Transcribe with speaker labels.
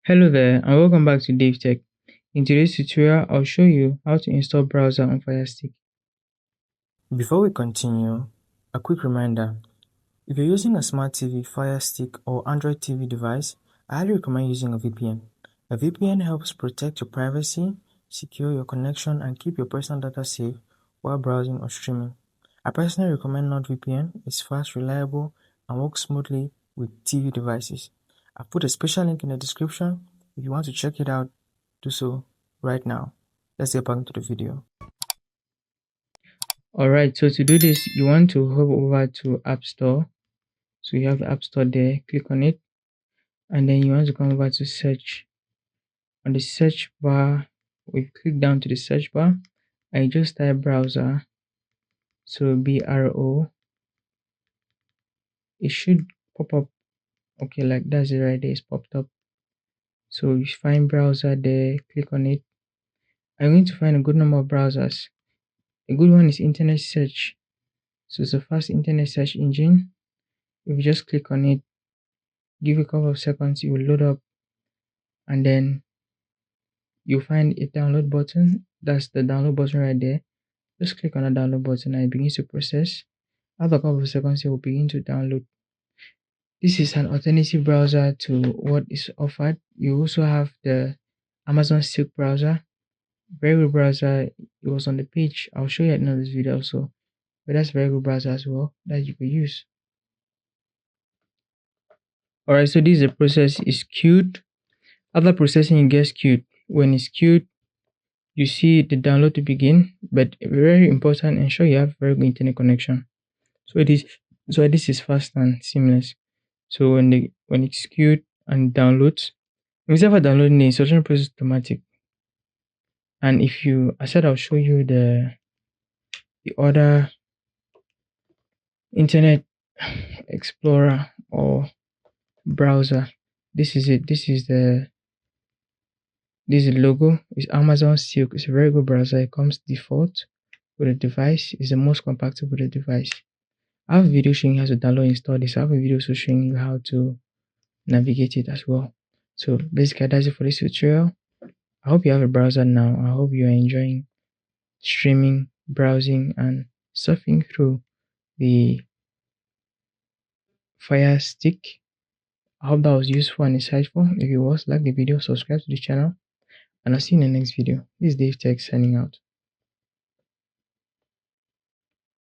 Speaker 1: Hello there and welcome back to DaveTech. In today's tutorial, I'll show you how to install browser on Firestick.
Speaker 2: Before we continue, a quick reminder. If you're using a smart TV, Firestick, or Android TV device, I highly recommend using a VPN. A VPN helps protect your privacy, secure your connection, and keep your personal data safe while browsing or streaming. I personally recommend NordVPN. It's fast, reliable, and works smoothly with TV devices. I've put a special link in the description. If you want to check it out, do so right now. Let's get back into the video.
Speaker 1: Alright, so to do this, you want to hover over to App Store. So you have the App Store there, click on it, and then you want to come over to search. On the search bar, we click down to the search bar, and you just type browser. So BRO. It should pop up. Okay, like that's it right there, it's popped up. So you find browser there, click on it. I'm going to find a good number of browsers. A good one is internet search. So it's a fast internet search engine. If you just click on it, give it a couple of seconds, it will load up, and then you'll find a download button. That's the download button right there. Just click on the download button and it begins to process. After a couple of seconds, it will begin to download. This is an alternative browser to what is offered. You also have the Amazon Silk browser. Very good browser. It was on the page. I'll show you at the end of this video also. But that's a very good browser as well that you could use. Alright, so this is the process is queued. After processing, it gets queued. When it's queued, you see the download to begin, but very important, ensure you have very good internet connection. So this is fast and seamless. So when it's queued and downloads, instead of downloading the instruction process is automatic. And if you I said I'll show you the other internet explorer or browser. This is it. This is the logo. It's Amazon Silk. It's a very good browser. It comes default with the device. It's the most compatible with the device. I have a video showing you how to download and install this. I have a video also showing you how to navigate it as well. So basically that's it for this tutorial. I hope you have a browser now. I hope you are enjoying streaming, browsing, and surfing through the Fire Stick. I hope that was useful and insightful. If it was, like the video, subscribe to the channel, and I'll see you in the next video. This is DaveTech signing out.